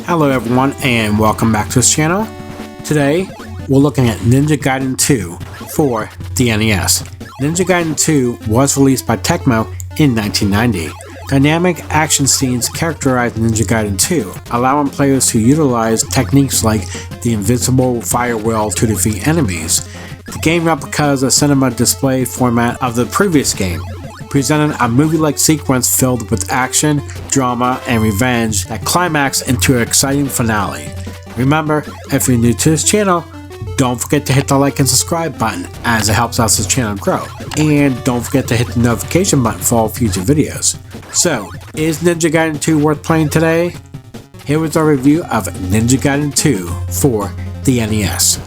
Hello everyone and welcome back to this channel. Today we're looking at Ninja Gaiden 2 for the NES. Ninja Gaiden 2 was released by Tecmo in 1990. Dynamic action scenes characterize Ninja Gaiden 2, allowing players to utilize techniques like the invincible fire wheel to defeat enemies. The game replicas the cinema display format of the previous game, presenting a movie-like sequence filled with action, drama, and revenge that climax into an exciting finale. Remember, if you're new to this channel, don't forget to hit the like and subscribe button as it helps out this channel grow. And don't forget to hit the notification button for all future videos. So, is Ninja Gaiden 2 worth playing today? Here is our review of Ninja Gaiden 2 for the NES.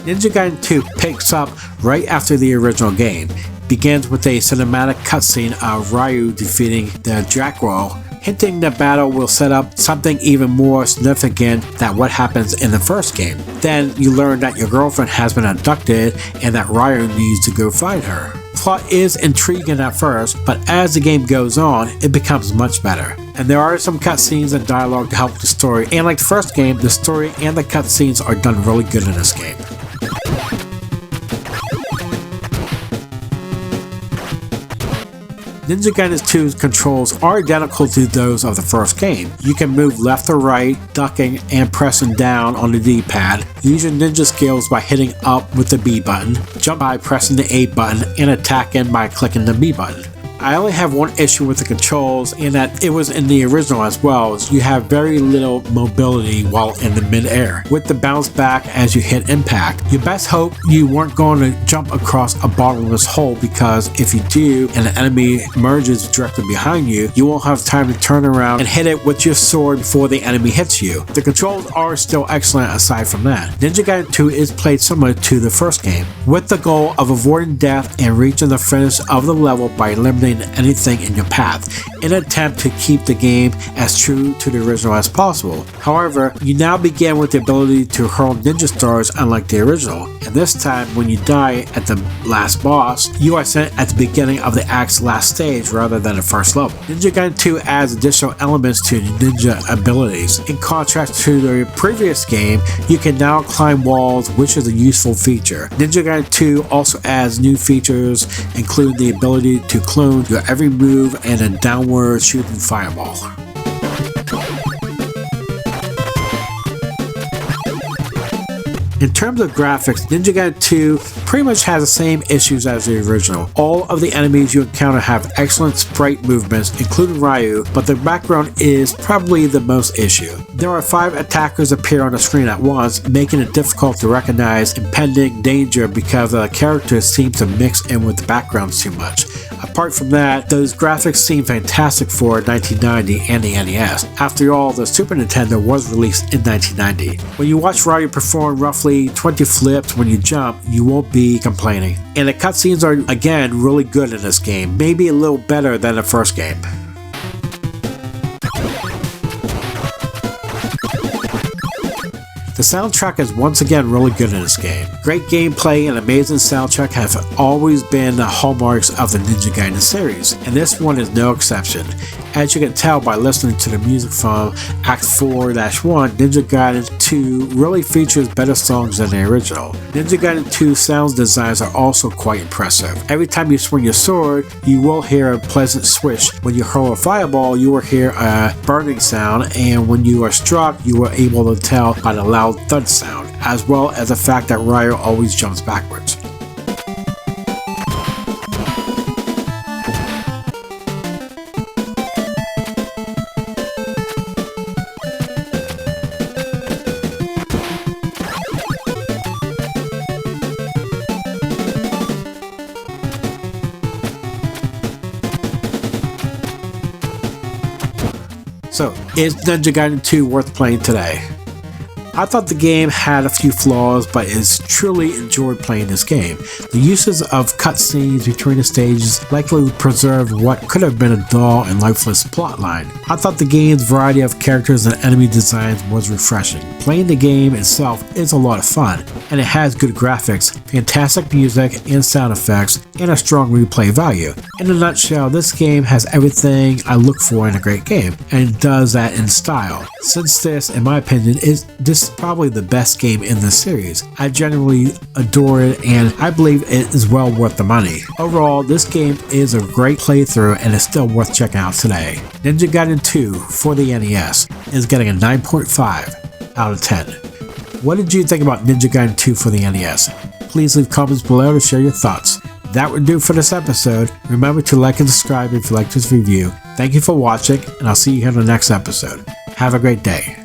Ninja Gaiden 2 picks up right after the original game. Begins with a cinematic cutscene of Ryu defeating the Dracroll, hinting the battle will set up something even more significant than what happens in the first game. Then you learn that your girlfriend has been abducted and that Ryu needs to go find her. The plot is intriguing at first, but as the game goes on, it becomes much better. And there are some cutscenes and dialogue to help the story, and like the first game, the story and the cutscenes are done really good in this game. Ninja Gaiden 2's controls are identical to those of the first game. You can move left or right, ducking and pressing down on the D-pad, use your ninja skills by hitting up with the B button, jump by pressing the A button, and attacking by clicking the B button. I only have one issue with the controls, and that it was in the original as well, as you have very little mobility while in the mid-air, with the bounce back as you hit impact. You best hope you weren't going to jump across a bottomless hole, because if you do and the enemy emerges directly behind you, you won't have time to turn around and hit it with your sword before the enemy hits you. The controls are still excellent aside from that. Ninja Gaiden 2 is played similar to the first game, with the goal of avoiding death and reaching the finish of the level by eliminating anything in your path, in an attempt to keep the game as true to the original as possible. However, you now begin with the ability to hurl ninja stars unlike the original, and this time when you die at the last boss, you are sent at the beginning of the act's last stage rather than the first level. Ninja Gaiden 2 adds additional elements to ninja abilities. In contrast to the previous game, you can now climb walls, which is a useful feature. Ninja Gaiden 2 also adds new features, including the ability to clone your every move and a downward shooting fireball. In terms of graphics, Ninja Gaiden 2 pretty much has the same issues as the original. All of the enemies you encounter have excellent sprite movements, including Ryu, but the background is probably the most issue. There are 5 attackers appear on the screen at once, making it difficult to recognize impending danger because the characters seem to mix in with the backgrounds too much. Apart from that, those graphics seem fantastic for 1990 and the NES. After all, the Super Nintendo was released in 1990. When you watch Ryu perform roughly 20 flips when you jump, you won't be complaining. And the cutscenes are, again, really good in this game, maybe a little better than the first game. The soundtrack is once again really good in this game. Great gameplay and amazing soundtrack have always been the hallmarks of the Ninja Gaiden series, and this one is no exception. As you can tell by listening to the music from Act 4-1, Ninja Gaiden 2 really features better songs than the original. Ninja Gaiden 2 sound designs are also quite impressive. Every time you swing your sword, you will hear a pleasant swish. When you hurl a fireball, you will hear a burning sound, and when you are struck, you are able to tell by the loud thud sound, as well as the fact that Ryu always jumps backwards. So, is Ninja Gaiden 2 worth playing today? I thought the game had a few flaws, but it's truly enjoyed playing this game. The uses of cutscenes between the stages likely preserved what could have been a dull and lifeless plotline. I thought the game's variety of characters and enemy designs was refreshing. Playing the game itself is a lot of fun, and it has good graphics, fantastic music and sound effects, and a strong replay value. In a nutshell, this game has everything I look for in a great game, and does that in style. Since this, in my opinion, is probably the best game in the series. I genuinely adore it, and I believe it is well worth the money. Overall, this game is a great playthrough and is still worth checking out today. Ninja Gaiden 2 for the NES is getting a 9.5 out of 10. What did you think about Ninja Gaiden 2 for the NES? Please leave comments below to share your thoughts. That would do for this episode. Remember to like and subscribe if you like this review. Thank you for watching, and I'll see you here in the next episode. Have a great day.